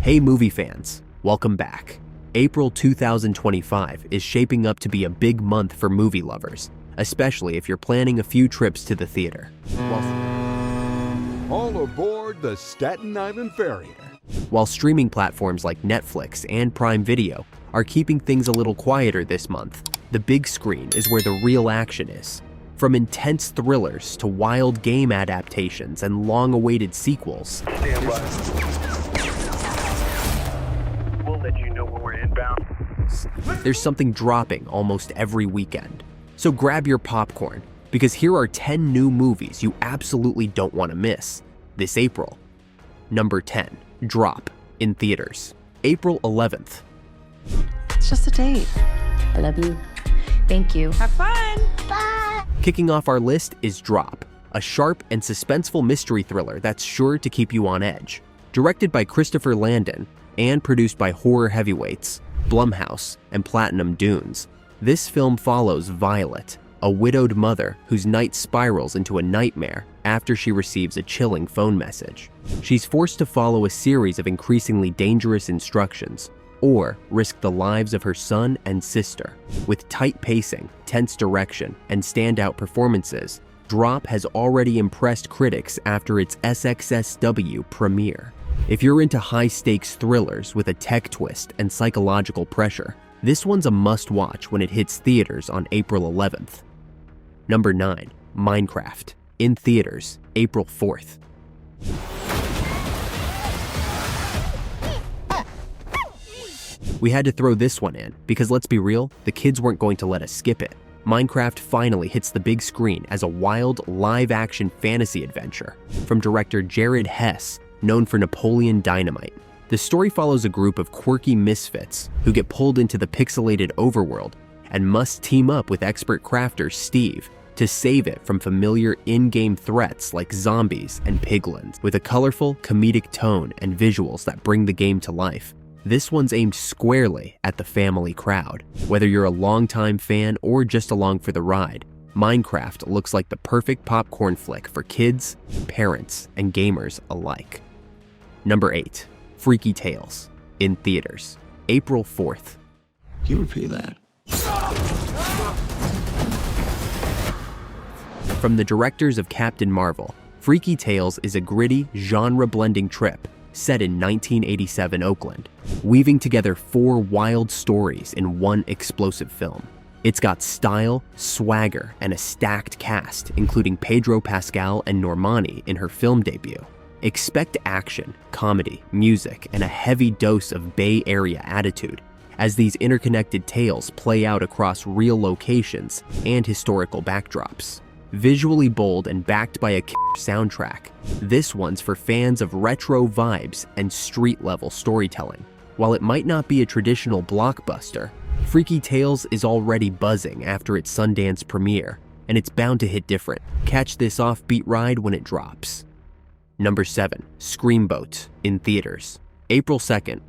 Hey movie fans, welcome back. April 2025 is shaping up to be a big month for movie lovers, especially if you're planning a few trips to the theater. All aboard the Staten Island Ferry. While streaming platforms like Netflix and Prime Video are keeping things a little quieter this month, the big screen is where the real action is. From intense thrillers to wild game adaptations and long-awaited sequels. We'll let you know when we're inbound. There's something dropping almost every weekend. So grab your popcorn, because here are 10 new movies you absolutely don't want to miss this April. Number 10, Drop, in theaters, April 11th. It's just a date. I love you. Thank you. Have fun. Bye. Kicking off our list is Drop, a sharp and suspenseful mystery thriller that's sure to keep you on edge. Directed by Christopher Landon and produced by horror heavyweights Blumhouse and Platinum Dunes, this film follows Violet, a widowed mother whose night spirals into a nightmare after she receives a chilling phone message. She's forced to follow a series of increasingly dangerous instructions or risk the lives of her son and sister. With tight pacing, tense direction, and standout performances, Drop has already impressed critics after its SXSW premiere. If you're into high-stakes thrillers with a tech twist and psychological pressure, this one's a must-watch when it hits theaters on April 11th. Number 9, Minecraft, in theaters, April 4th. We had to throw this one in because, let's be real, the kids weren't going to let us skip it. Minecraft finally hits the big screen as a wild, live-action fantasy adventure from director Jared Hess, known for Napoleon Dynamite. The story follows a group of quirky misfits who get pulled into the pixelated overworld and must team up with expert crafter Steve to save it from familiar in-game threats like zombies and piglins. With a colorful, comedic tone and visuals that bring the game to life, this one's aimed squarely at the family crowd. Whether you're a longtime fan or just along for the ride, Minecraft looks like the perfect popcorn flick for kids, parents, and gamers alike. Number 8, Freaky Tales, in theaters, April 4th. Can you repeat that? From the directors of Captain Marvel, Freaky Tales is a gritty, genre-blending trip set in 1987 Oakland, weaving together 4 wild stories in one explosive film. It's got style, swagger, and a stacked cast, including Pedro Pascal and Normani in her film debut. Expect action, comedy, music, and a heavy dose of Bay Area attitude as these interconnected tales play out across real locations and historical backdrops. Visually bold and backed by a soundtrack, this one's for fans of retro vibes and street-level storytelling. While it might not be a traditional blockbuster, Freaky Tales is already buzzing after its Sundance premiere, and it's bound to hit different. Catch this offbeat ride when it drops. Number 7, Screamboat, in theaters, April 2nd.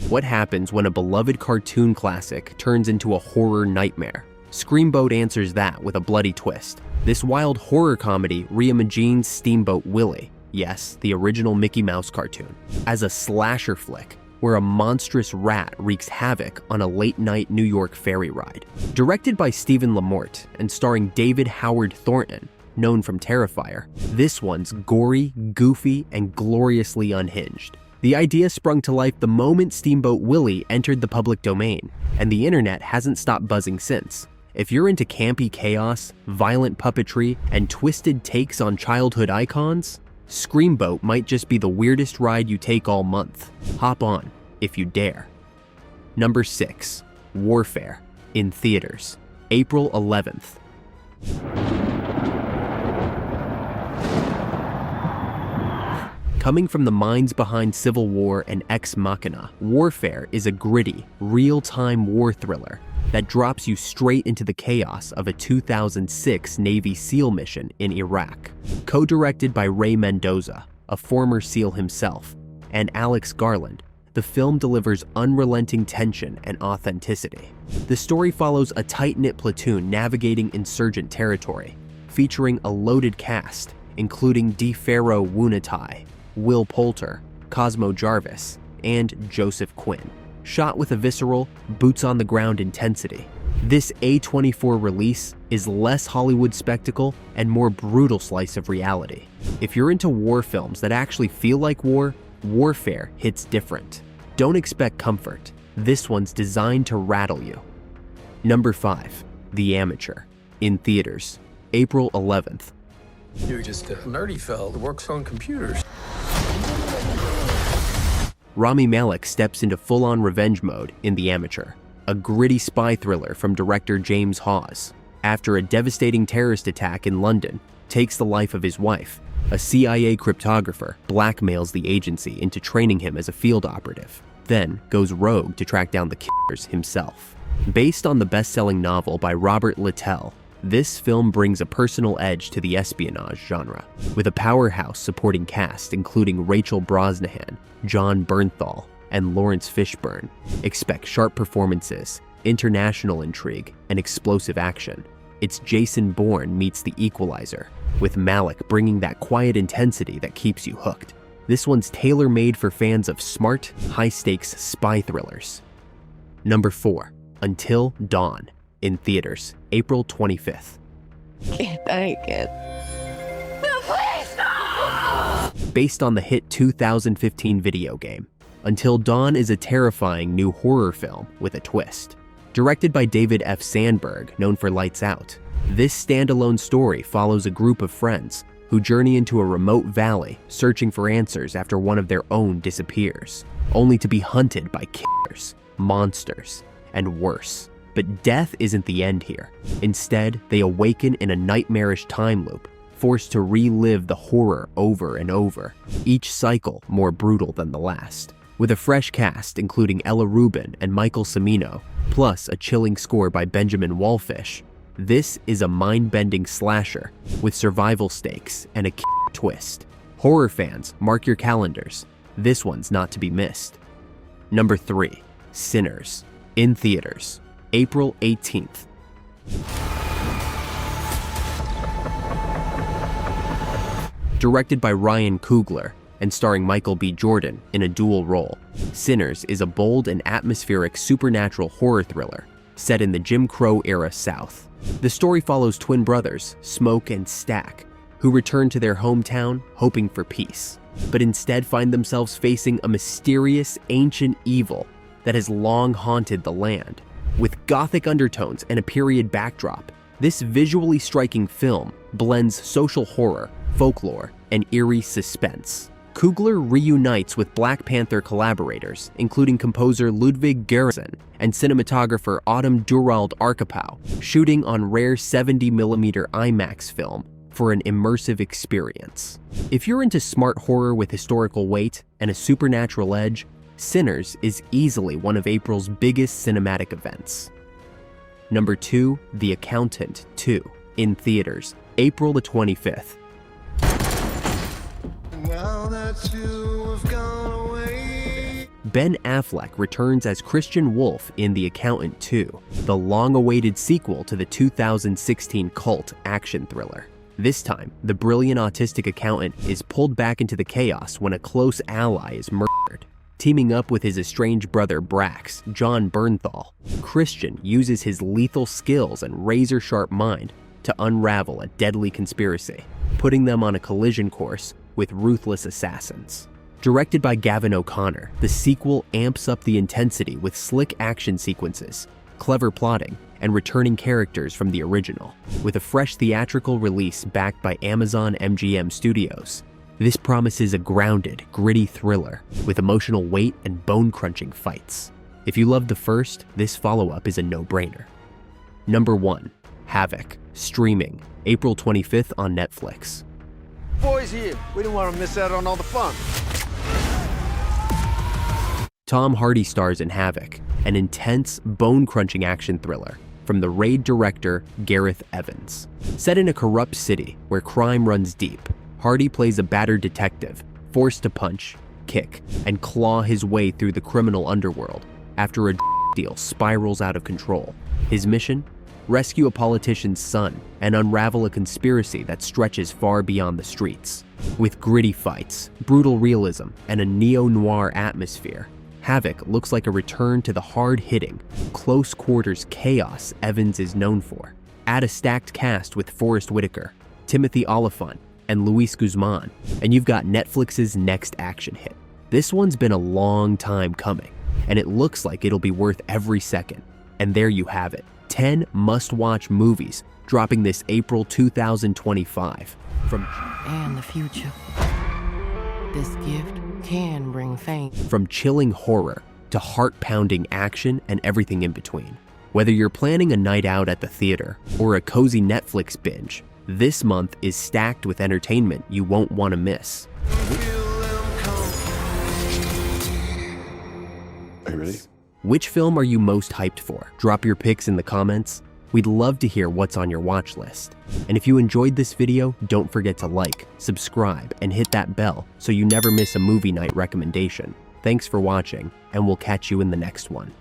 What happens when a beloved cartoon classic turns into a horror nightmare? Screamboat answers that with a bloody twist. This wild horror comedy reimagines Steamboat Willie, yes, the original Mickey Mouse cartoon, as a slasher flick where a monstrous rat wreaks havoc on a late-night New York ferry ride. Directed by Stephen Lamort and starring David Howard Thornton, known from Terrifier, this one's gory, goofy, and gloriously unhinged. The idea sprung to life the moment Steamboat Willie entered the public domain, and the internet hasn't stopped buzzing since. If you're into campy chaos, violent puppetry, and twisted takes on childhood icons, Screamboat might just be the weirdest ride you take all month. Hop on, if you dare. Number 6, Warfare, in theaters, April 11th. Coming from the minds behind Civil War and Ex Machina, Warfare is a gritty, real-time war thriller that drops you straight into the chaos of a 2006 Navy SEAL mission in Iraq. Co-directed by Ray Mendoza, a former SEAL himself, and Alex Garland, the film delivers unrelenting tension and authenticity. The story follows a tight-knit platoon navigating insurgent territory, featuring a loaded cast, including DeFaro Wunatai, Will Poulter, Cosmo Jarvis, and Joseph Quinn, shot with a visceral, boots-on-the-ground intensity. This A24 release is less Hollywood spectacle and more brutal slice of reality. If you're into war films that actually feel like war, Warfare hits different. Don't expect comfort. This one's designed to rattle you. Number 5. The Amateur. In theaters, April 11th. You're just a nerdy fella that works on computers. Rami Malek steps into full-on revenge mode in The Amateur, a gritty spy thriller from director James Hawes. After a devastating terrorist attack in London takes the life of his wife, a CIA cryptographer blackmails the agency into training him as a field operative, then goes rogue to track down the killers himself. Based on the best-selling novel by Robert Littell, this film brings a personal edge to the espionage genre, with a powerhouse supporting cast including Rachel Brosnahan, John Bernthal, and Lawrence Fishburne. Expect sharp performances, international intrigue, and explosive action. It's Jason Bourne meets The Equalizer, with Malek bringing that quiet intensity that keeps you hooked. This one's tailor-made for fans of smart, high-stakes spy thrillers. Number 4. Until Dawn. In theaters, April 25th. Can't take it. Based on the hit 2015 video game, Until Dawn is a terrifying new horror film with a twist. Directed by David F. Sandberg, known for Lights Out, this standalone story follows a group of friends who journey into a remote valley searching for answers after one of their own disappears, only to be hunted by killers, monsters, and worse. But death isn't the end here. Instead, they awaken in a nightmarish time loop, forced to relive the horror over and over, each cycle more brutal than the last. With a fresh cast including Ella Rubin and Michael Cimino, plus a chilling score by Benjamin Wallfish, this is a mind-bending slasher with survival stakes and a twist. Horror fans, mark your calendars. This one's not to be missed. Number 3. Sinners. In theaters, April 18th. Directed by Ryan Coogler and starring Michael B. Jordan in a dual role, Sinners is a bold and atmospheric supernatural horror thriller set in the Jim Crow-era South. The story follows twin brothers, Smoke and Stack, who return to their hometown hoping for peace, but instead find themselves facing a mysterious ancient evil that has long haunted the land. With gothic undertones and a period backdrop, this visually striking film blends social horror, folklore, and eerie suspense. Coogler reunites with Black Panther collaborators, including composer Ludwig Göransson and cinematographer Autumn Durald Arkapow, shooting on rare 70mm IMAX film for an immersive experience. If you're into smart horror with historical weight and a supernatural edge, Sinners is easily one of April's biggest cinematic events. Number 2. The Accountant 2. In theaters, April the 25th. Ben Affleck returns as Christian Wolf in The Accountant 2, the long-awaited sequel to the 2016 cult action thriller. This time, the brilliant autistic accountant is pulled back into the chaos when a close ally is murdered. Teaming up with his estranged brother Brax, John Bernthal, Christian uses his lethal skills and razor-sharp mind to unravel a deadly conspiracy, putting them on a collision course with ruthless assassins. Directed by Gavin O'Connor, the sequel amps up the intensity with slick action sequences, clever plotting, and returning characters from the original. With a fresh theatrical release backed by Amazon MGM Studios, this promises a grounded, gritty thriller with emotional weight and bone-crunching fights. If you loved the first, this follow-up is a no-brainer. Number 1. Havoc. Streaming, April 25th on Netflix. Boys here, we don't want to miss out on all the fun. Tom Hardy stars in Havoc, an intense, bone-crunching action thriller from the Raid director Gareth Evans. Set in a corrupt city where crime runs deep, Hardy plays a battered detective, forced to punch, kick, and claw his way through the criminal underworld after a deal spirals out of control. His mission? rescue a politician's son, and unravel a conspiracy that stretches far beyond the streets. With gritty fights, brutal realism, and a neo-noir atmosphere, Havoc looks like a return to the hard-hitting, close-quarters chaos Evans is known for. Add a stacked cast with Forrest Whitaker, Timothy Olyphant, and Luis Guzman, and you've got Netflix's next action hit. This one's been a long time coming, and it looks like it'll be worth every second. And there you have it, 10 must-watch movies dropping this April 2025. And the future. This gift can bring fame. From chilling horror to heart-pounding action and everything in between. Whether you're planning a night out at the theater or a cozy Netflix binge, this month is stacked with entertainment you won't want to miss. Are you ready? Which film are you most hyped for? Drop your picks in the comments. We'd love to hear what's on your watch list. And if you enjoyed this video, don't forget to like, subscribe, and hit that bell so you never miss a movie night recommendation. Thanks for watching, and we'll catch you in the next one.